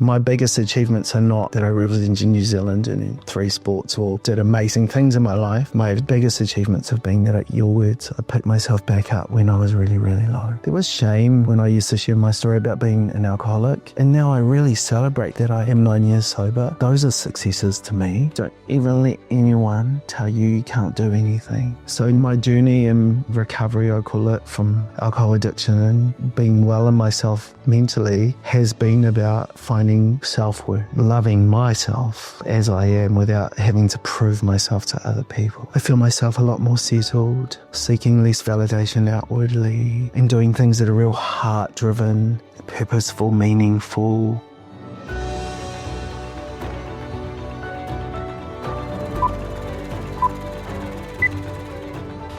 My biggest achievements are not that I represented New Zealand in 3 sports or did amazing things in my life. My biggest achievements have been that, at your words, I picked myself back up when I was really, really low. There was shame when I used to share my story about being an alcoholic, and now I really celebrate that I am 9 years sober. Those are successes to me. Don't ever let anyone tell you can't do anything. So my journey in recovery, I call it, from alcohol addiction and being well in myself mentally has been about finding self-worth, loving myself as I am without having to prove myself to other people. I feel myself a lot more settled, seeking less validation outwardly, and doing things that are real heart-driven, purposeful, meaningful.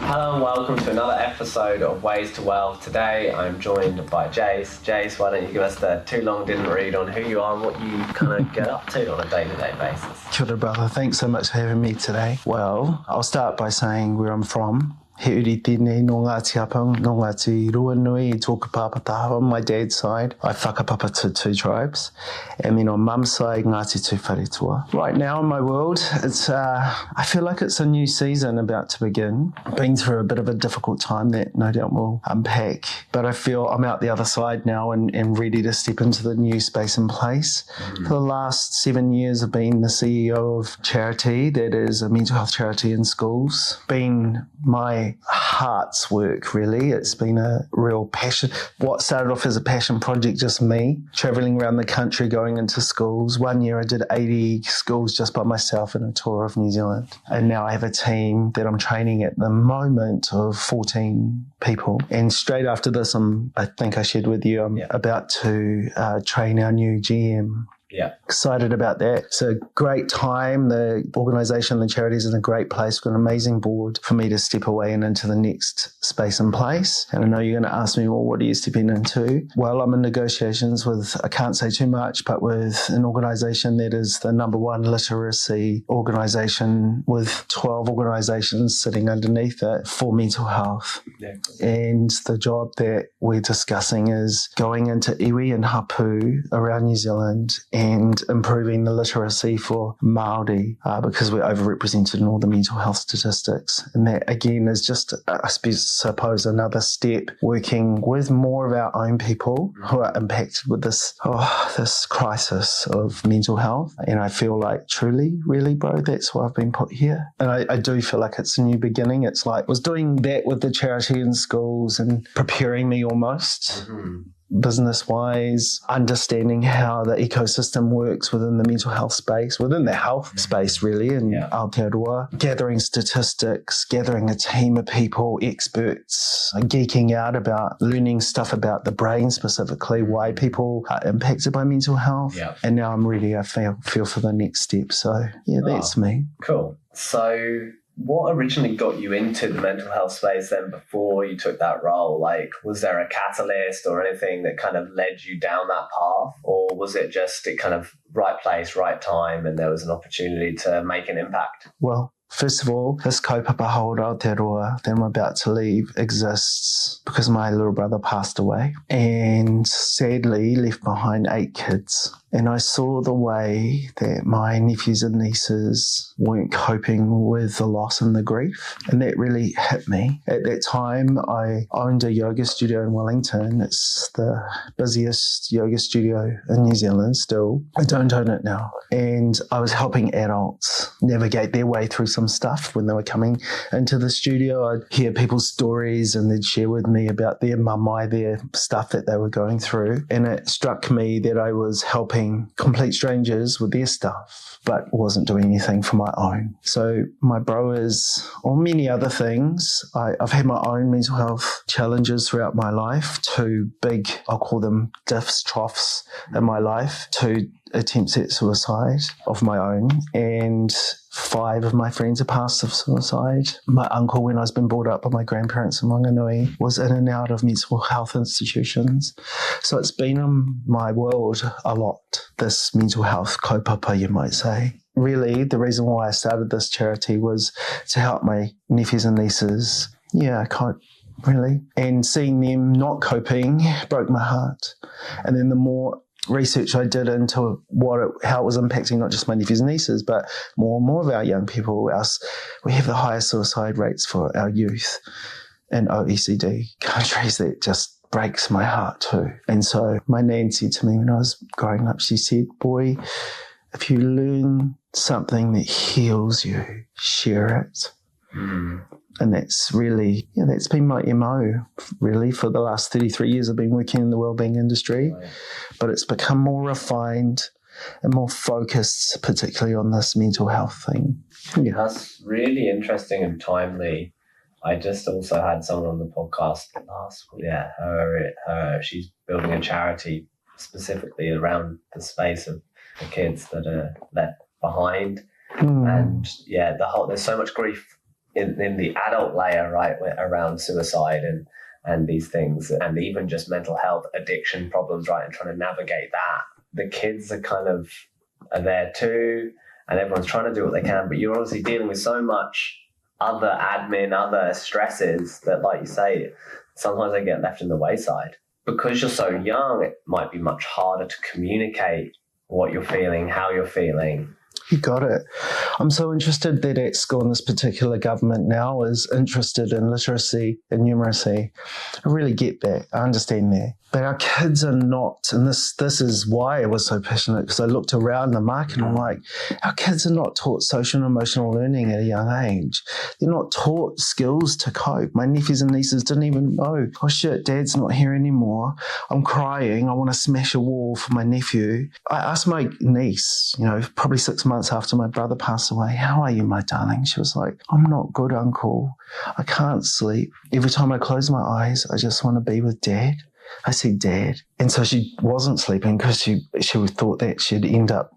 Hello and welcome to another episode of Ways to Wealth. Today I'm joined by Jase. Jase, why don't you give us the too long didn't read on who you are and what you kind of get up to on a day-to-day basis. Kia ora, brother. Thanks so much for having me today. Well, I'll start by saying where I'm from. Eccuity tēnei no Ngāti Apang, no Ngāti Ruanui, I tōku pāpataha. On my dad's side, I whakapapa to 2 tribes. And then on mum's side, Ngāti Tū Wharetua. Right now in my world, it's I feel like it's a new season about to begin. Been through a bit of a difficult time that no doubt we'll unpack. But I feel I'm out the other side now and ready to step into the new space and place. For the last 7 years, I've been the CEO of charity that is a mental health charity in schools. Been my heart's work, really. It's been a real passion. What started off as a passion project, just me, travelling around the country, going into schools. 1 year I did 80 schools just by myself in a tour of New Zealand. And now I have a team that I'm training at the moment of 14 people. And straight after this, I think I shared with you, I'm about to train our new GM. Yeah. Excited about that. It's a great time. The organisation, the charity is in a great place. We've got an amazing board for me to step away and into the next space and place. And I know you're going to ask me, well, what are you stepping into? Well, I'm in negotiations with, I can't say too much, but with an organisation that is the #1 literacy organisation with 12 organisations sitting underneath it for mental health. Yeah. And the job that we're discussing is going into iwi and hapu around New Zealand and improving the literacy for Māori because we're overrepresented in all the mental health statistics. And that, again, is just, I suppose, another step, working with more of our own people who are impacted with this crisis of mental health. And I feel like truly, really, bro, that's why I've been put here. And I do feel like it's a new beginning. It's like I was doing that with the charity in schools and preparing me almost. Business-wise, understanding how the ecosystem works within the mental health space, within the health space really, in Aotearoa, gathering statistics, gathering a team of people, experts, geeking out about learning stuff about the brain specifically, why people are impacted by mental health. Yeah. And now I'm ready, I feel for the next step. So yeah, that's me. Cool. So what originally got you into the mental health space then before you took that role? Like, was there a catalyst or anything that kind of led you down that path? Or was it just it kind of right place, right time, and there was an opportunity to make an impact? Well, first of all, this kaupapa Hauora Aotearoa that I'm about to leave exists because my little brother passed away and sadly left behind 8 kids. And I saw the way that my nephews and nieces weren't coping with the loss and the grief. And that really hit me. At that time, I owned a yoga studio in Wellington. It's the busiest yoga studio in New Zealand still. I don't own it now. And I was helping adults navigate their way through some stuff when they were coming into the studio. I'd hear people's stories and they'd share with me about their mamai, their stuff that they were going through. And it struck me that I was helping complete strangers with their stuff, but wasn't doing anything for my own. So my bro is, or many other things, I've had my own mental health challenges throughout my life, 2 big, I'll call them diffs, troughs in my life, 2 attempts at suicide of my own, and 5 of my friends have passed of suicide. My uncle, when I was being brought up by my grandparents in Wanganui, was in and out of mental health institutions. So it's been in my world a lot, this mental health kaupapa, you might say. Really, the reason why I started this charity was to help my nephews and nieces, really. And seeing them not coping broke my heart. And then the more research I did into how it was impacting not just my nephews and nieces, but more and more of our young people. We have the highest suicide rates for our youth in OECD countries. That just breaks my heart too. And so my nan said to me when I was growing up, she said, boy, if you learn something that heals you, share it. And that's really, that's been my MO really for the last 33 years. I've been working in the wellbeing industry, but it's become more refined and more focused, particularly on this mental health thing. Yeah. That's really interesting and timely. I just also had someone on the podcast last week. She's building a charity specifically around the space of the kids that are left behind. And there's so much grief in the adult layer, right, around suicide and these things, and even just mental health, addiction problems, right, and trying to navigate that. The kids are there too, and everyone's trying to do what they can, but you're obviously dealing with so much other admin, other stresses that, like you say, sometimes they get left in the wayside. Because you're so young, it might be much harder to communicate what you're feeling, how you're feeling. You got it. I'm so interested that at school, and this particular government now is interested in literacy and numeracy. I really get that. I understand that. But our kids are not, and this is why I was so passionate, because I looked around the market and I'm like, our kids are not taught social and emotional learning at a young age. They're not taught skills to cope. My nephews and nieces didn't even know, oh shit, dad's not here anymore. I'm crying. I want to smash a wall for my nephew. I asked my niece, probably 6 months after my brother passed away, how are you, my darling? She was like, I'm not good, uncle. I can't sleep. Every time I close my eyes, I just want to be with dad. I said, Dad. And so she wasn't sleeping because she thought that she'd end up,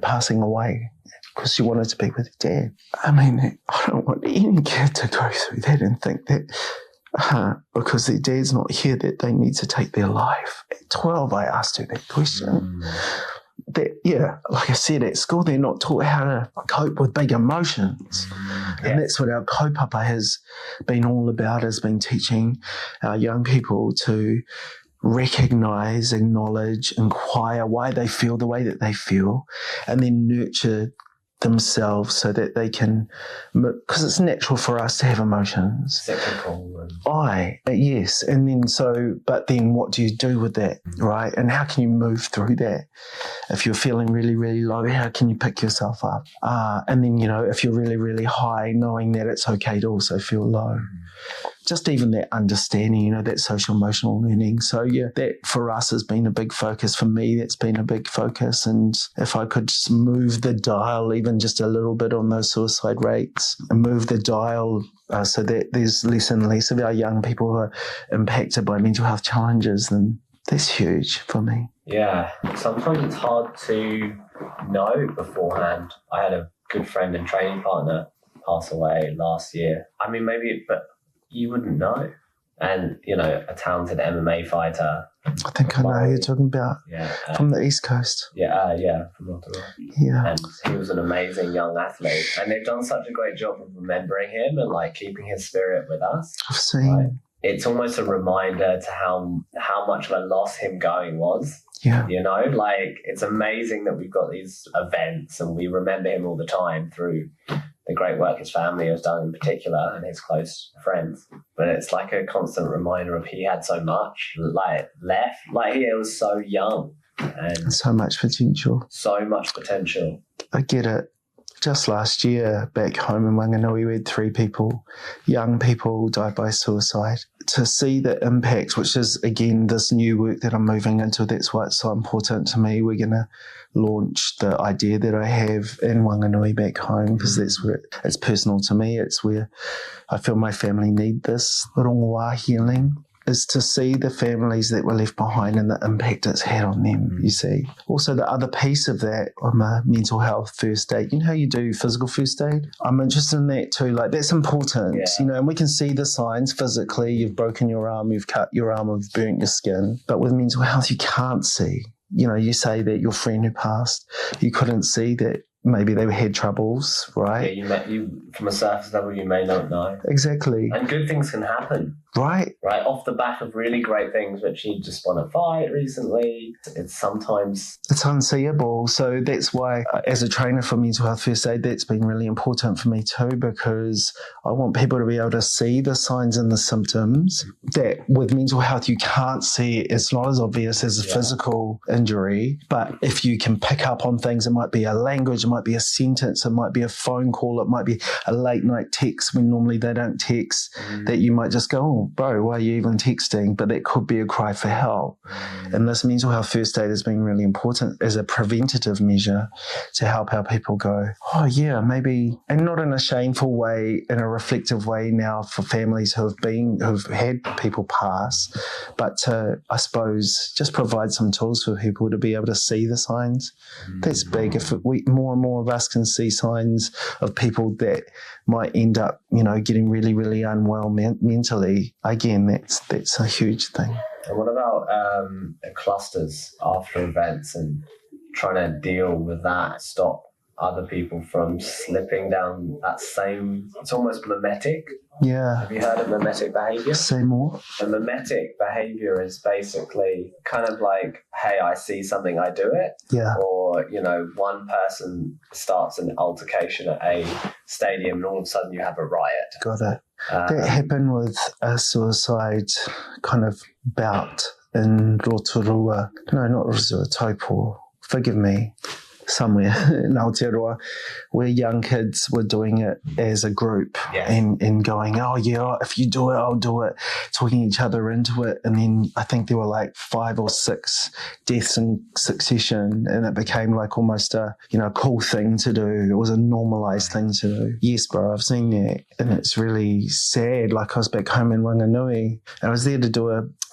passing away because she wanted to be with her dad. I mean, I don't want any kid to go through that and think that because their dad's not here that they need to take their life. At 12, I asked her that question. Like I said, at school, they're not taught how to cope with big emotions. And that's what our kaupapa has been all about, has been teaching our young people to recognise, acknowledge, inquire why they feel the way that they feel, and then nurture themselves so that they can, because it's natural for us to have emotions. Cyclical. Yes. And then but then what do you do with that, right? And how can you move through that? If you're feeling really, really low, how can you pick yourself up? And then, if you're really, really high, knowing that it's okay to also feel low. Just even that understanding, that social emotional learning. So that for us has been a big focus. For me, that's been a big focus. And if I could just move the dial even just a little bit on those suicide rates and move the dial so that there's less and less of our young people who are impacted by mental health challenges, then that's huge for me. Yeah, sometimes it's hard to know beforehand. I had a good friend and training partner pass away last year. I mean, but you wouldn't know. And, a talented MMA fighter. I think I know who you're talking about. Yeah. From the East Coast. From Rotorua. Yeah. And he was an amazing young athlete. And they've done such a great job of remembering him and, keeping his spirit with us. I've seen. Right? It's almost a reminder to how much of a loss him going was. Yeah. It's amazing that we've got these events and we remember him all the time through the great work his family has done in particular and his close friends. But it's like a constant reminder of he had so much left. He was so young. And so much potential. So much potential. I get it. Just last year, back home in Wanganui, we had 3 young people, died by suicide. To see the impact, which is, again, this new work that I'm moving into, that's why it's so important to me. We're going to launch the idea that I have in Wanganui back home, because that's where it's personal to me. It's where I feel my family need this rongoā healing, is to see the families that were left behind and the impact it's had on them, you see. Also, the other piece of that, I'm a mental health first aid. You know how you do physical first aid? I'm interested in that too. That's important, and we can see the signs physically. You've broken your arm, you've cut your arm, you've burnt your skin. But with mental health, you can't see. You say that your friend who passed, you couldn't see that maybe they had troubles, right? Yeah, you from a surface level, you may not know. Exactly. And good things can happen. Right. Right, off the back of really great things, which you just want to fight recently. It's unseeable. So that's why, as a trainer for mental health first aid, that's been really important for me too, because I want people to be able to see the signs and the symptoms that with mental health you can't see. It's not as obvious as a physical injury, but if you can pick up on things, it might be a language, it might be a sentence, it might be a phone call, it might be a late night text when normally they don't text, that you might just go, oh, bro, why are you even texting? But that could be a cry for help. And this mental health first aid has been really important as a preventative measure to help our people go, oh yeah, maybe, and not in a shameful way, in a reflective way now for families who've had people pass, but to, I suppose, just provide some tools for people to be able to see the signs. That's big. If more and more of us can see signs of people that might end up, getting really, really unwell mentally, again, that's a huge thing. And what about clusters after events and trying to deal with that, stop other people from slipping down that same, it's almost mimetic. Yeah. Have you heard of mimetic behavior? Say more. A mimetic behavior is basically kind of like, hey, I see something, I do it. Yeah. Or, one person starts an altercation at a stadium and all of a sudden you have a riot. Got it. That happened with a suicide kind of bout in Rotorua. No, not Rotorua, Taupo. Forgive me. Somewhere in Aotearoa, where young kids were doing it as a group and going, oh yeah, if you do it, I'll do it, talking each other into it. And then I think there were like 5 or 6 deaths in succession, and it became like almost a cool thing to do. It was a normalized thing to do. Yes, bro, I've seen that, and it's really sad. Like I was back home in Wanganui, and I was there to do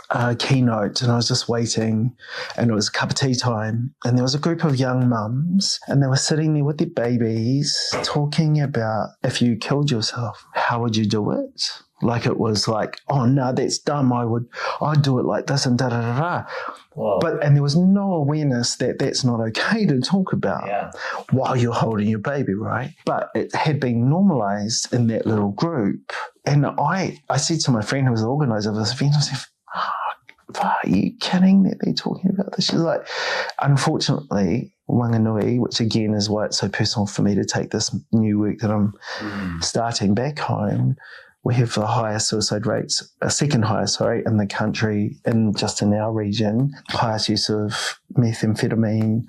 a keynote, and I was just waiting, and it was a cup of tea time, and there was a group of young mums, and they were sitting there with their babies talking about, if you killed yourself, how would you do it? Like it was like, oh no, that's dumb, I'd do it like this and da da da da. Whoa. And there was no awareness that that's not okay to talk about while you're holding your baby, right? But it had been normalized in that little group. And I said to my friend who was the organizer of this event, I said, are you kidding that they're talking about this? She's like, unfortunately, Wanganui, which again is why it's so personal for me to take this new work that I'm starting back home, we have the highest suicide rates, second highest, in the country, just in our region, highest use of methamphetamine,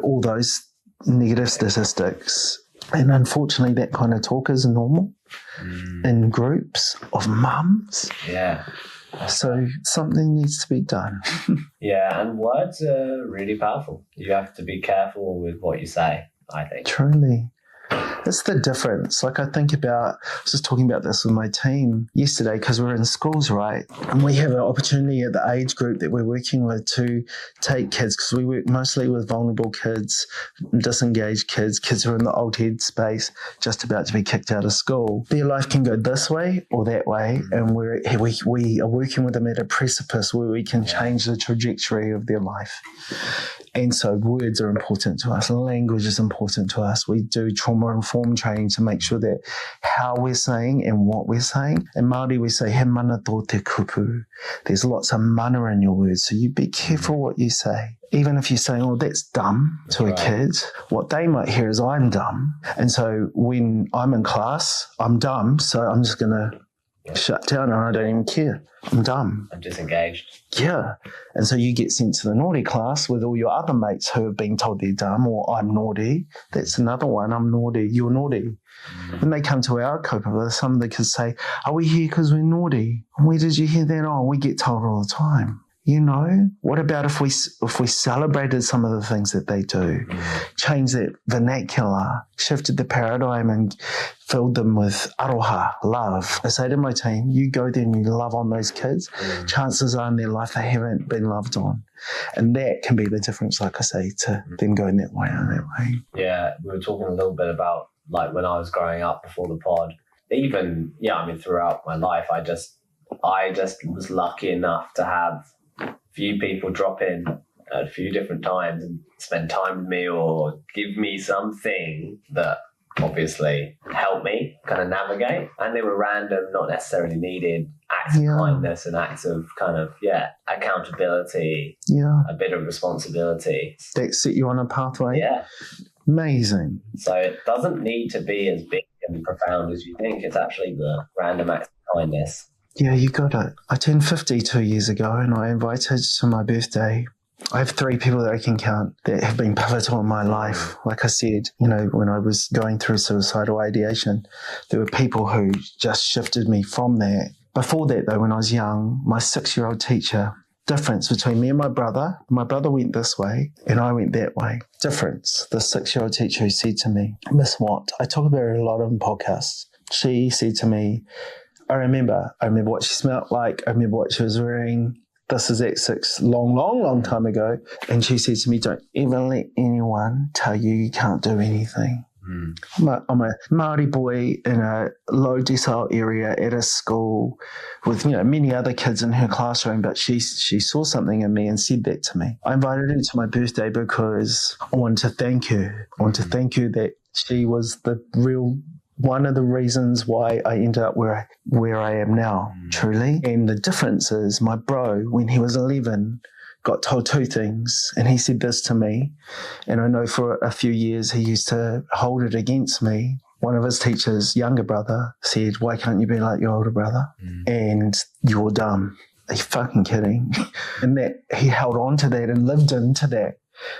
all those negative statistics. And unfortunately, that kind of talk is normal in groups of mums. Yeah. So something needs to be done. Yeah, and words are really powerful. You have to be careful with what you say, I think. Truly. It's the difference. Like I think about, I was just talking about this with my team yesterday because we're in schools, right? And we have an opportunity at the age group that we're working with to take kids, because we work mostly with vulnerable kids, disengaged kids who are in the old head space, just about to be kicked out of school. Their life can go this way or that way, and we are working with them at a precipice where we can change the trajectory of their life. And so words are important to us. Language is important to us. We do trauma-informed training to make sure that how we're saying and what we're saying. In Māori, we say, he mana tō te kupu. There's lots of mana in your words, so you be careful what you say. Even if you're saying, oh, that's dumb to a kid, what they might hear is, I'm dumb. And so when I'm in class, I'm dumb, so I'm just going to shut down and I don't even care. I'm dumb. I'm disengaged. Yeah. And so you get sent to the naughty class with all your other mates who have been told they're dumb, or I'm naughty. That's another one. I'm naughty. You're naughty. When they come to our copa, some of the kids say, are we here because we're naughty? Where did you hear that? Oh, we get told all the time. What about if we celebrated some of the things that they do, changed that vernacular, shifted the paradigm and filled them with aroha, love. I say to my team, you go there and you love on those kids, chances are in their life they haven't been loved on. And that can be the difference, like I say, to them going that way or that way. Yeah, we were talking a little bit about like when I was growing up before the pod, even, throughout my life, I just was lucky enough to have few people drop in at a few different times and spend time with me or give me something that obviously helped me kind of navigate. And they were random, not necessarily needed acts of kindness and acts of kind of, accountability, a bit of responsibility. That set you on a pathway? Yeah. Amazing. So it doesn't need to be as big and profound as you think. It's actually the random acts of kindness. Yeah, you got it. I turned 50 2 years ago and I invited to my birthday. I have 3 people that I can count that have been pivotal in my life. Like I said, when I was going through suicidal ideation, there were people who just shifted me from that. Before that, though, when I was young, my 6-year-old teacher, difference between me and my brother went this way and I went that way. Difference. The 6-year-old teacher who said to me, Miss Watt, I talk about her a lot on podcasts. She said to me, I remember what she smelled like. I remember what she was wearing. This is at 6, long time ago. And she said to me, don't ever let anyone tell you can't do anything. I'm a Māori boy in a low decile area at a school with many other kids in her classroom, but she saw something in me and said that to me. I invited her to my birthday because I wanted to thank her. I wanted to thank her that she was the real one of the reasons why I ended up where I am now, truly. And the difference is my bro, when he was 11, got told 2 things, and he said this to me, and I know for a few years he used to hold it against me. One of his teachers' younger brother said, why can't you be like your older brother? And you're dumb. Are you fucking kidding? And that he held on to that and lived into that.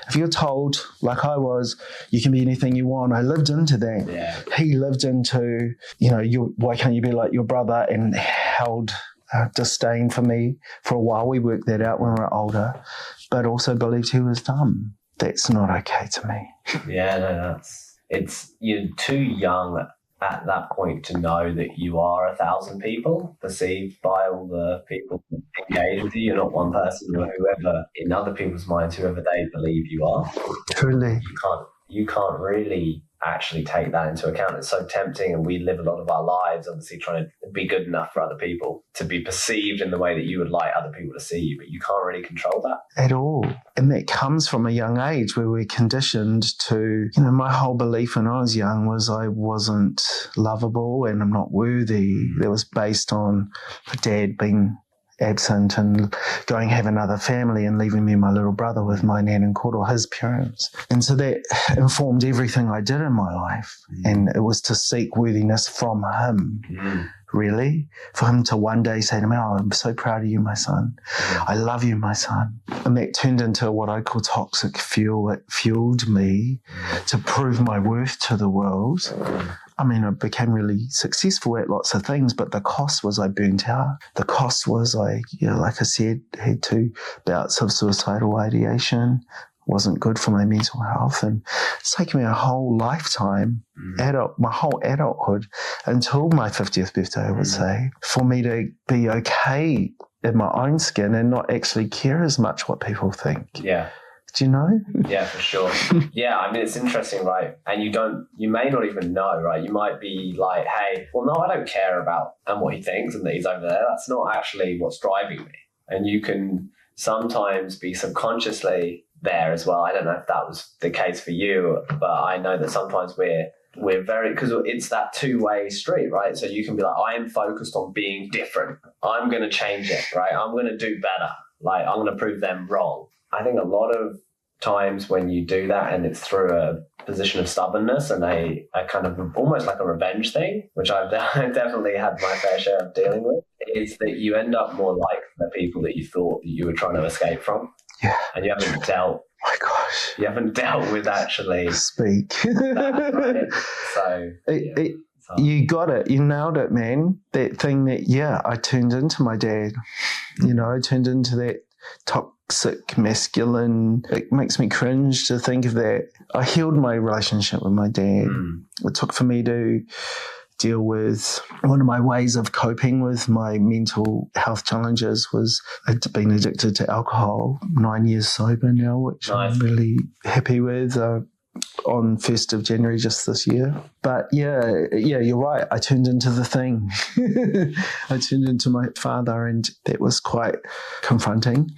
If you're told, like I was, you can be anything you want, I lived into that. Yeah. He lived into, why can't you be like your brother, and held disdain for me for a while. We worked that out when we were older, but also believed he was dumb. That's not okay to me. Yeah, no, you're too young at that point to know that you are 1,000 people perceived by all the people who engage with you. You're not one person, you're whoever, in other people's minds, whoever they believe you are. Truly. You can't really actually take that into account. It's so tempting, and we live a lot of our lives obviously trying to be good enough for other people, to be perceived in the way that you would like other people to see you, but you can't really control that at all. And that comes from a young age where we're conditioned to, my whole belief when I was young was I wasn't lovable and I'm not worthy. That was based on Dad being absent and going have another family and leaving me and my little brother with my nan and koro, his parents. And so that informed everything I did in my life. And it was to seek worthiness from him, really. For him to one day say to me, oh, I'm so proud of you, my son. I love you, my son. And that turned into what I call toxic fuel. It fueled me to prove my worth to the world. I mean, I became really successful at lots of things, but the cost was I burnt out. The cost was like I said, had 2 bouts of suicidal ideation. Wasn't good for my mental health. And it's taken me a whole lifetime, my whole adulthood, until my 50th birthday, I would say, for me to be okay in my own skin and not actually care as much what people think. Yeah. Do you know? Yeah, for sure. Yeah, I mean, it's interesting, right? And you may not even know, right? You might be like, hey, well, no, I don't care about what he thinks and that he's over there. That's not actually what's driving me. And you can sometimes be subconsciously there as well. I don't know if that was the case for you, but I know that sometimes we're very, because it's that 2-way street, right? So you can be like, I am focused on being different. I'm going to change it, right? I'm going to do better. Like, I'm going to prove them wrong. I think a lot of times when you do that and it's through a position of stubbornness and a kind of almost like a revenge thing, which I've definitely had my fair share of dealing with, is that you end up more like the people that you thought that you were trying to escape from. Yeah. And you haven't dealt. My gosh. You haven't dealt with actually speak. That, right? So you got it. You nailed it, man. That thing that, I turned into my dad. I turned into that toxic masculine. It makes me cringe to think of that. I healed my relationship with my dad. It took for me to deal with one of my ways of coping with my mental health challenges was I'd been addicted to alcohol. 9 years sober now, which nice. I'm really happy with. On 1st of January just this year. But yeah, you're right. I turned into the thing. I turned into my father, and that was quite confronting.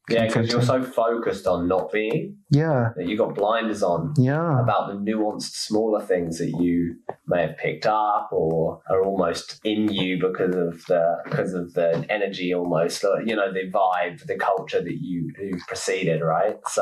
Yeah, because you're so focused on not being. Yeah. That you got blinders on. Yeah. About the nuanced, smaller things that you may have picked up or are almost in you because of the energy, almost, you know, the vibe, the culture that you've preceded, right? So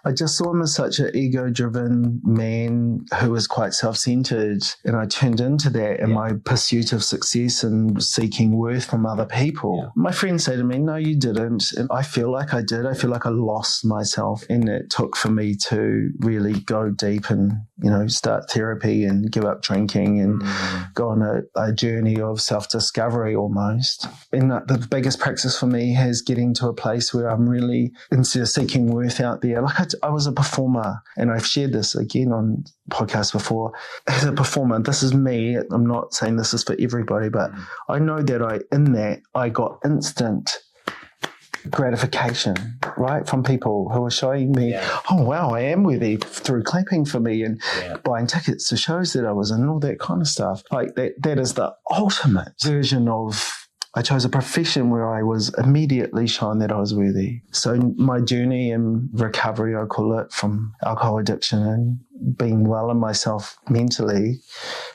I just saw him as such an ego-driven man who was quite self-centered, and I turned into that in my pursuit of success and seeking worth from other people. Yeah. My friends say to me, "No, you didn't," and I feel like I did. I feel like I lost myself, and it took for me to really go deep and, you know, start therapy and give up drinking and go on a journey of self-discovery almost. And the biggest practice for me is getting to a place where I'm really, instead of seeking worth out there, like I was a performer, and I've shared this again on podcasts before. As a performer, this is me. I'm not saying this is for everybody, but I know that I got instant gratification, right, from people who are showing me, oh wow, I am worthy, through clapping for me and buying tickets to shows that I was in and all that kind of stuff. Like that is the ultimate version of, I chose a profession where I was immediately shown that I was worthy. So my journey in recovery, I call it, from alcohol addiction and being well in myself mentally,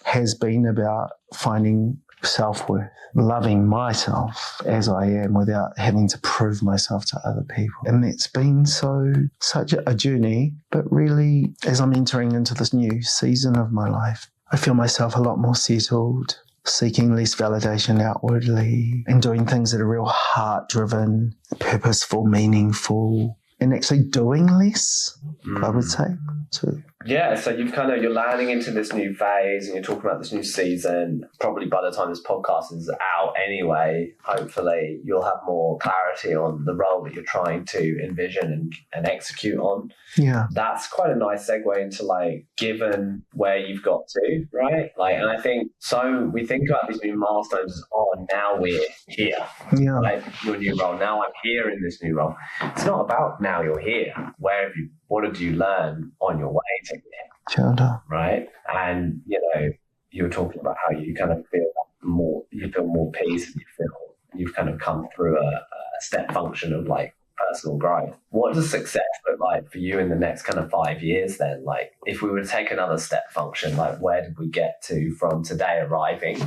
has been about finding self-worth, loving myself as I am without having to prove myself to other people. And that's been such a journey, but really, as I'm entering into this new season of my life, I feel myself a lot more settled, seeking less validation outwardly, and doing things that are real heart-driven, purposeful, meaningful, and actually doing less, I would say, too. Yeah, so you're landing into this new phase and you're talking about this new season. Probably by the time this podcast is out anyway, hopefully you'll have more clarity on the role that you're trying to envision and execute on. Yeah. That's quite a nice segue into, like, given where you've got to, right? Like, and I think, so we think about these new milestones as, oh, now we're here. Yeah. Like, your new role. Now I'm here in this new role. It's not about now you're here. What did you learn on your way to here? Right? And, you know, you were talking about how you kind of feel more peace, and you feel you've kind of come through a step function of, like, personal growth. What does success look like for you in the next kind of 5 years then? Like, if we were to take another step function, like, where did we get to from today arriving,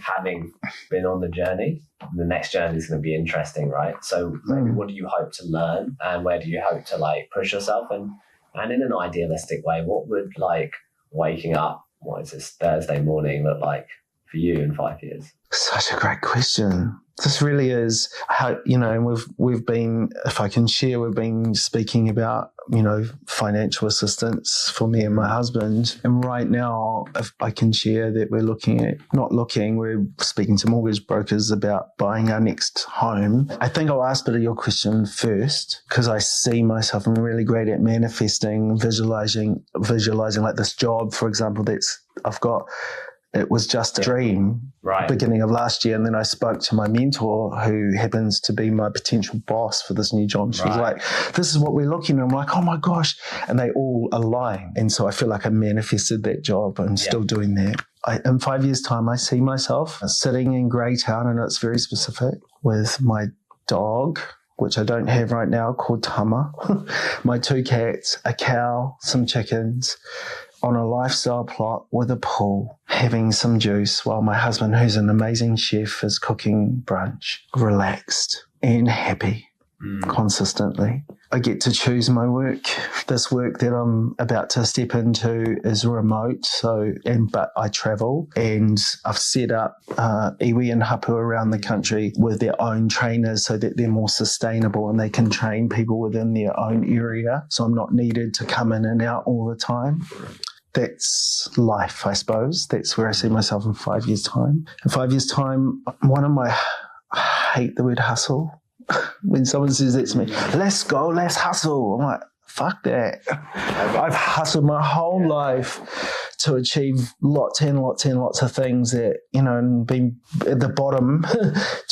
having been on the journey? The next journey is going to be interesting, right? So maybe what do you hope to learn, and where do you hope to, like, push yourself? And in an idealistic way, what would, like, waking up, what is this, Thursday morning look like for you in 5 years? Such a great question. This really is how, you know, and we've been, if I can share, we've been speaking about, you know, financial assistance for me and my husband. And right now, if I can share that we're speaking to mortgage brokers about buying our next home. I think I'll ask a bit of your question first, because I see myself, I'm really great at manifesting, visualizing like this job, for example, that's I've got. It was just a dream, beginning of last year. And then I spoke to my mentor, who happens to be my potential boss for this new job. She was like, this is what we're looking at. I'm like, oh my gosh. And they all align. And so I feel like I manifested that job. I'm still doing that. In 5 years' time, I see myself sitting in Greytown, and it's very specific, with my dog, which I don't have right now, called Tama, my 2 cats, a cow, some chickens, on a lifestyle plot with a pool, having some juice while my husband, who's an amazing chef, is cooking brunch, relaxed and happy consistently. I get to choose my work. This work that I'm about to step into is remote, but I travel, and I've set up iwi and hapu around the country with their own trainers so that they're more sustainable and they can train people within their own area. So I'm not needed to come in and out all the time. That's life, I suppose. That's where I see myself in 5 years' time. In 5 years' time, I hate the word hustle. When someone says that to me, let's go, let's hustle. I'm like, fuck that. I've hustled my whole life to achieve lots and lots of things that, you know, and been at the bottom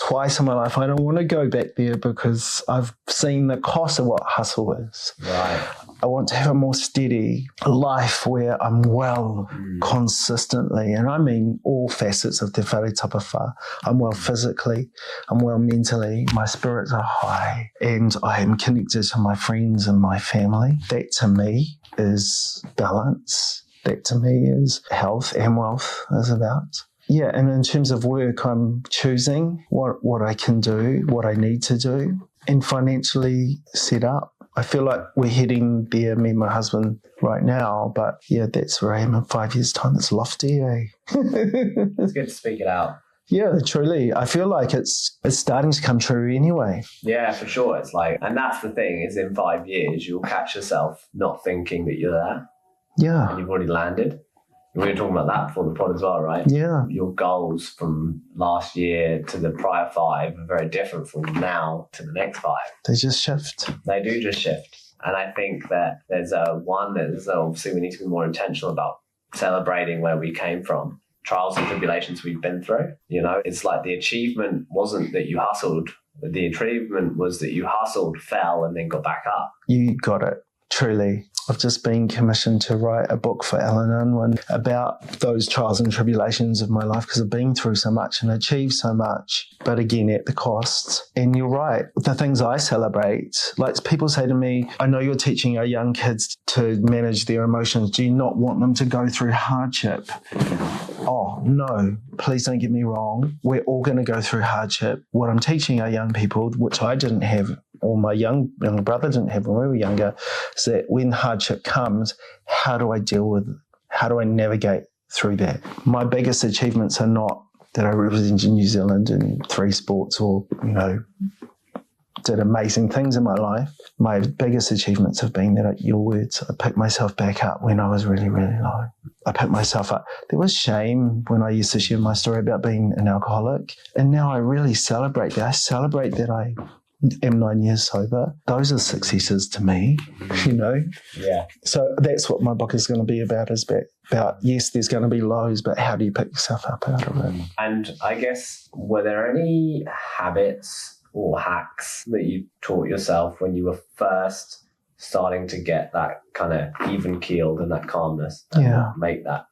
twice in my life. I don't want to go back there because I've seen the cost of what hustle is. Right. I want to have a more steady life where I'm well consistently. And I mean all facets of te whare tapawha. I'm well physically, I'm well mentally, my spirits are high, and I am connected to my friends and my family. That to me is balance. That to me is health and wealth is about. Yeah, and in terms of work, I'm choosing what I can do, what I need to do, and financially set up. I feel like we're heading there, me and my husband, right now. But yeah, that's where I am in 5 years' time. It's lofty, eh? It's good to speak it out. Yeah, truly. I feel like it's starting to come true anyway. Yeah, for sure. It's like, and that's the thing, is in 5 years, you'll catch yourself not thinking that you're there. Yeah. And you've already landed. We were talking about that before the pod as well, right? Yeah. Your goals from last year to the prior 5 are very different from now to the next 5. They just shift. They do just shift. And I think that there's obviously we need to be more intentional about celebrating where we came from, trials and tribulations we've been through. You know, it's like the achievement wasn't that you hustled. The achievement was that you hustled, fell, and then got back up. You got it. Truly. I've just been commissioned to write a book for Alan Unwin about those trials and tribulations of my life, because I've been through so much and achieved so much, but again at the cost. And you're right, the things I celebrate, like people say to me, I know you're teaching our young kids to manage their emotions. Do you not want them to go through hardship? Oh, no, please don't get me wrong. We're all going to go through hardship. What I'm teaching our young people, which I didn't have, or my young brother didn't have when we were younger, is that when hardship comes, how do I deal with it? How do I navigate through that? My biggest achievements are not that I represented New Zealand in 3 sports or, did amazing things in my life. My biggest achievements have been that, your words, I picked myself back up when I was really, really low. I picked myself up. There was shame when I used to share my story about being an alcoholic, and now I really celebrate that. I celebrate that I am 9 years sober. Those are successes to me, Yeah. So that's what my book is going to be about, yes, there's going to be lows, but how do you pick yourself up out of it? And I guess, were there any habits or hacks that you taught yourself when you were first starting to get that kind of even keeled and that calmness? Yeah. Make that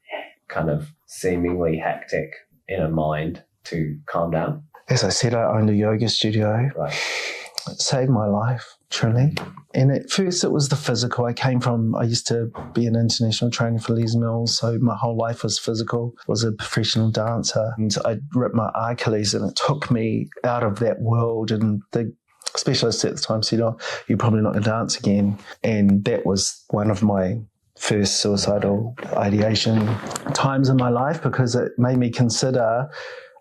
kind of seemingly hectic inner mind to calm down? As I said, I owned a yoga studio. Right. It saved my life, truly. And at first it was the physical. I used to be an international trainer for Les Mills, so my whole life was physical. I was a professional dancer, and I ripped my Achilles, and it took me out of that world. And the specialist at the time said, you're probably not going to dance again. And that was one of my first suicidal ideation times in my life, because it made me consider,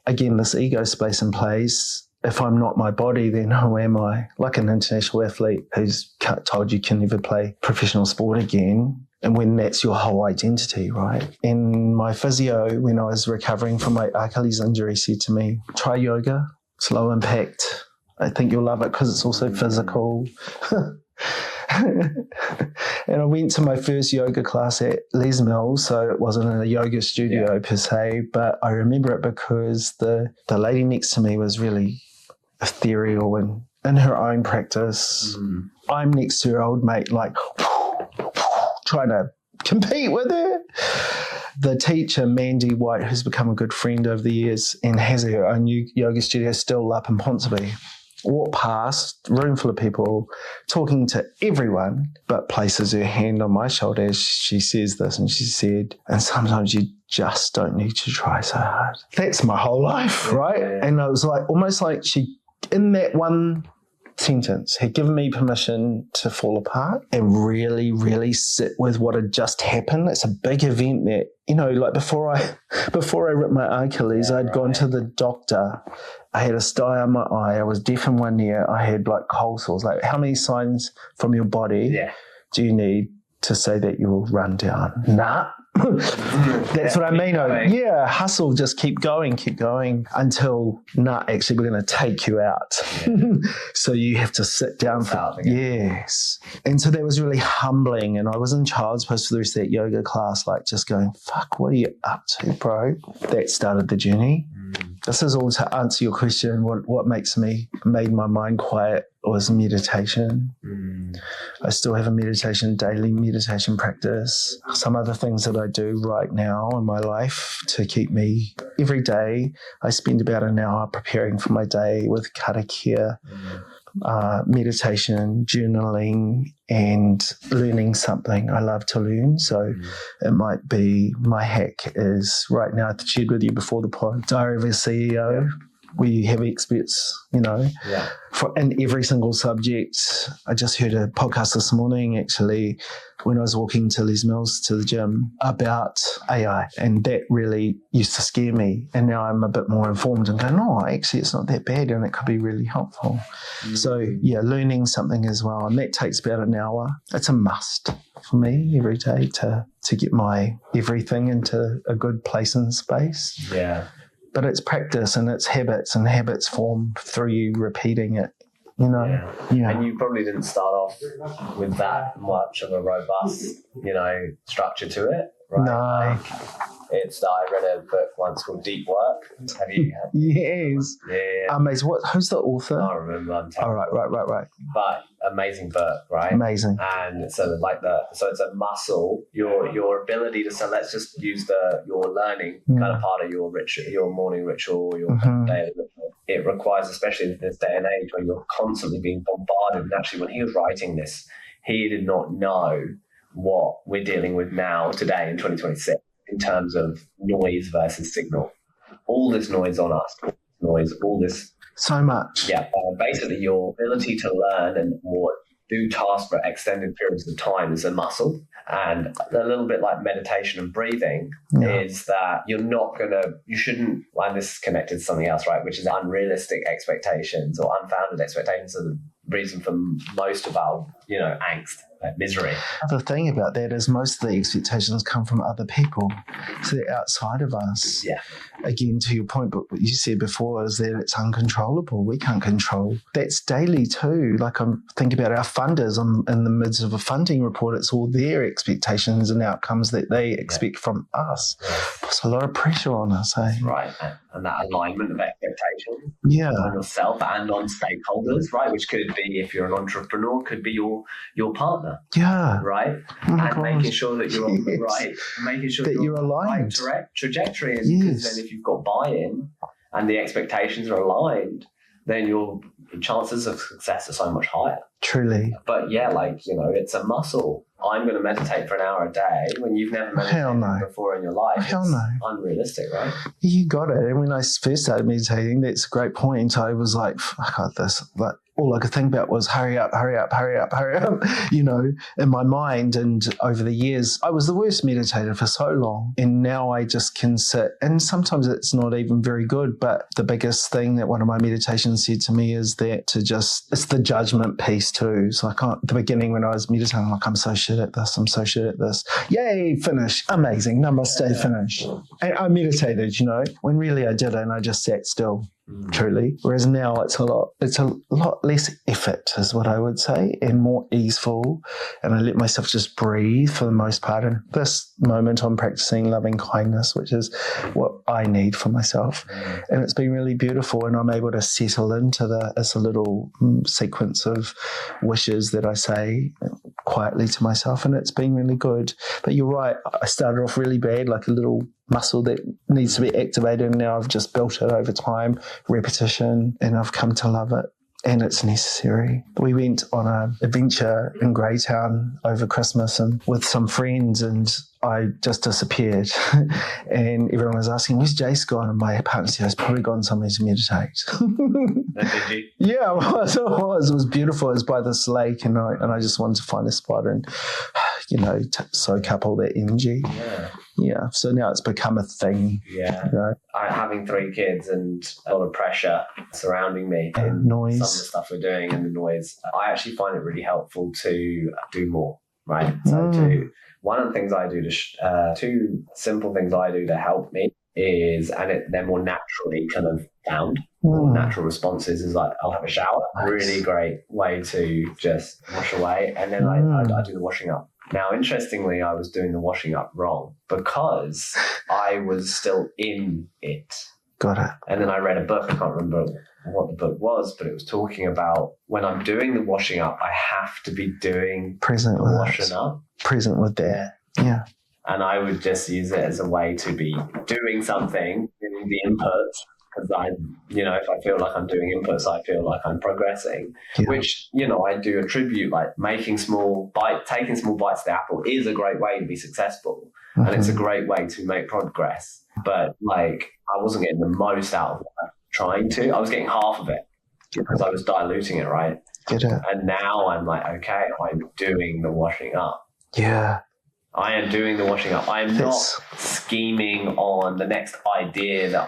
again, this ego space in place. If I'm not my body, then who am I? Like an international athlete who's told you can never play professional sport again, and when that's your whole identity, right? And my physio, when I was recovering from my Achilles injury, said to me, try yoga. It's low impact. I think you'll love it because it's also physical. And I went to my first yoga class at Les Mills, so it wasn't in a yoga studio per se, but I remember it because the lady next to me was really ethereal and in her own practice. I'm next to her old mate, like trying to compete with her. The teacher, Mandy White, who's become a good friend over the years and has her own yoga studio still up in Ponsonby, walked past, room full of people, talking to everyone, but places her hand on my shoulder as she says this, and she said, and sometimes you just don't need to try so hard. That's my whole life, right? Yeah. And it was like, almost like she, in that one sentence, had given me permission to fall apart and really, really sit with what had just happened. It's a big event that, like before I ripped my Achilles, I'd gone to the doctor. I had a sty on my eye. I was deaf in one ear. I had like cold sores. Like, how many signs from your body do you need to say that you'll run down? Nah. That's what I mean. Hustle, just keep going until, actually we're going to take you out. So you have to sit down yes. And so that was really humbling, and I was in child's pose for the rest of that yoga class, like just going, fuck, what are you up to, bro? That started the journey. This is all to answer your question. What made my mind quiet was meditation. I still have a daily meditation practice. Some other things that I do right now in my life to keep me every day, I spend about an hour preparing for my day with karakia, meditation, journaling, and learning something. I love to learn, so it might be my hack is right now. I shared with you before the pod, Diary of a CEO. We have experts, in every single subject. I just heard a podcast this morning, actually, when I was walking to Les Mills to the gym about AI, and that really used to scare me. And now I'm a bit more informed and going, actually, it's not that bad, and it could be really helpful. So, learning something as well, and that takes about an hour. It's a must for me every day to get my everything into a good place and space. Yeah. But it's practice and it's habits, and habits form through you repeating it, Yeah. And you probably didn't start off with that much of a robust, structure to it, right? No. I read a book once called Deep Work. Have you? Yes. Yeah. Amazing. Who's the author? I can't remember. Right. But amazing book, right? Amazing. And so it's a muscle. Your ability to. So let's just use your learning kind of part of your ritual, your morning ritual, your daily ritual. It requires, especially in this day and age, where you're constantly being bombarded. And actually, when he was writing this, he did not know what we're dealing with now today in 2026. In terms of noise versus signal. All this noise on us, all this. So much. Yeah. Basically, your ability to learn or do tasks for extended periods of time is a muscle. And a little bit like meditation and breathing is that you shouldn't, and this is connected to something else, right? Which is unrealistic expectations or unfounded expectations are the reason for most of our, angst. Misery. The thing about that is most of the expectations come from other people. So they're outside of us. Yeah. Again, to your point, but what you said before is that it's uncontrollable. We can't control. That's daily too. Like I'm thinking about our funders. I'm in the midst of a funding report. It's all their expectations and outcomes that they expect from us. Puts a lot of pressure on us, eh? Right. And that alignment of expectations on yourself and on stakeholders, right? Which could be, if you're an entrepreneur, could be your partner. Yeah. Right? Making sure that you're on the right, making sure that you're aligned. The right trajectory. Because then if you've got buy-in and the expectations are aligned, then your chances of success are so much higher. Truly. But it's a muscle. I'm going to meditate for an hour a day when you've never meditated before in your life. Hell no. Unrealistic, right? You got it. And when I first started meditating, that's a great point. I was like, I got this. But all I could think about was hurry up, in my mind. And over the years, I was the worst meditator for so long. And now I just can sit. And sometimes it's not even very good. But the biggest thing that one of my meditations said to me is that it's the judgment piece too. So at the beginning when I was meditating, I'm like, I'm so shit at this. Yay, finish. Amazing. Namaste, finish. And I meditated, when really I didn't. I just sat still. Truly. Whereas now it's a lot less effort is what I would say, and more easeful, and I let myself just breathe for the most part. And this moment I'm practicing loving kindness, which is what I need for myself, and it's been really beautiful, and I'm able to settle into it's a little sequence of wishes that I say quietly to myself, and it's been really good. But you're right, I started off really bad, like a little muscle that needs to be activated, and now I've just built it over time, repetition, and I've come to love it, and it's necessary. We went on an adventure in Greytown over Christmas and with some friends, and I just disappeared and everyone was asking, where's Jase gone? And my partner said, he's probably gone somewhere to meditate. Did you? Yeah, it was. It was beautiful. It was by this lake, and I just wanted to find a spot and soak up all that energy. Yeah. So now it's become a thing. Yeah. Having 3 kids and a lot of pressure surrounding me and noise. Some of the stuff we're doing and the noise, I actually find it really helpful to do more, right? So one of the things I do 2 simple things I do to help me is, they're more naturally kind of found, natural responses is like, I'll have a shower. Nice. Really great way to just wash away. And then I do the washing up. Now, interestingly, I was doing the washing up wrong because I was still in it. Got it. And then I read a book, I can't remember what the book was, but it was talking about when I'm doing the washing up, I have to be doing Present the with washing it. up. Present with that. Yeah. And I would just use it as a way to be doing something, doing the inputs, because if I feel like I'm doing inputs, I feel like I'm progressing, which, I do attribute, like taking small bites of the apple is a great way to be successful. Mm-hmm. And it's a great way to make progress. But like, I wasn't getting the most out of what I was trying to. I was getting half of it because I was diluting it, right? And now I'm like, okay, I'm doing the washing up. Yeah. I am doing the washing up. I am not scheming on the next idea that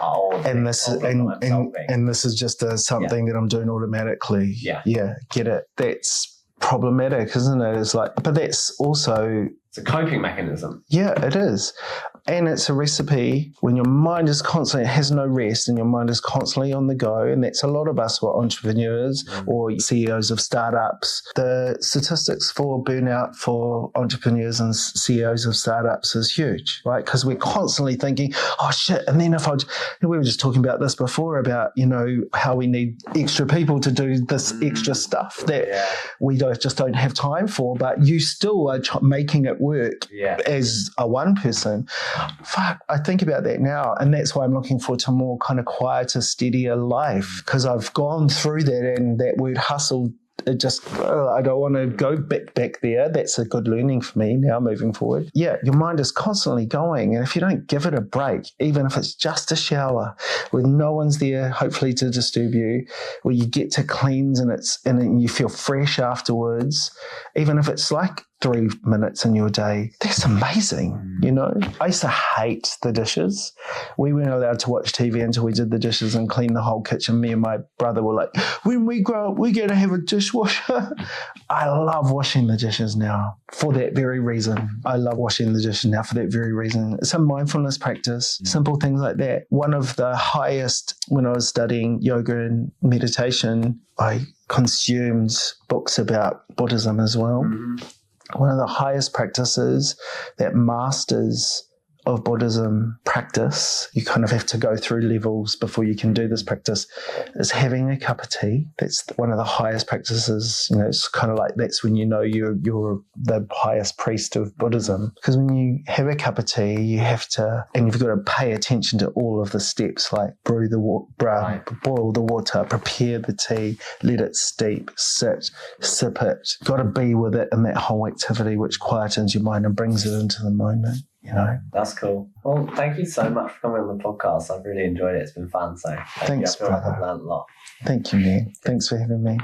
this is just something that I'm doing automatically. Yeah. Yeah. Get it. That's problematic, isn't it? It's like, but that's also... It's a coping mechanism. Yeah, it is. And it's a recipe when your mind is constantly, it has no rest and your mind is constantly on the go. And that's a lot of us who are entrepreneurs or CEOs of startups. The statistics for burnout for entrepreneurs and CEOs of startups is huge, right? Because we're constantly thinking, oh shit. And then we were just talking about this before about, how we need extra people to do this extra stuff that we just don't have time for, but you still are making it work as a one person. Fuck, I think about that now, and that's why I'm looking forward to more kind of quieter, steadier life, because I've gone through that, and that word hustle, it just, I don't want to go back there. That's a good learning for me now moving forward. Yeah, your mind is constantly going, and if you don't give it a break, even if it's just a shower where no one's there hopefully to disturb you, where you get to cleanse and you feel fresh afterwards, even if it's like 3 minutes in your day, that's amazing, I used to hate the dishes. We weren't allowed to watch TV until we did the dishes and clean the whole kitchen. Me and my brother were like, when we grow up, we're going to have a dishwasher. I love washing the dishes now for that very reason. I love washing the dishes now for that very reason. It's a mindfulness practice, simple things like that. One of the highest, when I was studying yoga and meditation, I consumed books about Buddhism as well. Mm-hmm. One of the highest practices that masters of Buddhism practice, you kind of have to go through levels before you can do this practice, is having a cup of tea. That's one of the highest practices. It's kind of like that's when you're the highest priest of Buddhism. Because when you have a cup of tea, you have to, and you've got to pay attention to all of the steps, like boil the water, prepare the tea, let it steep, sit, sip it. Got to be with it in that whole activity, which quietens your mind and brings it into the moment. That's cool. Well, thank you so much for coming on the podcast. I've really enjoyed it. It's been fun. So thanks, I feel like I've learned a lot. Thank you, man. Thanks for having me.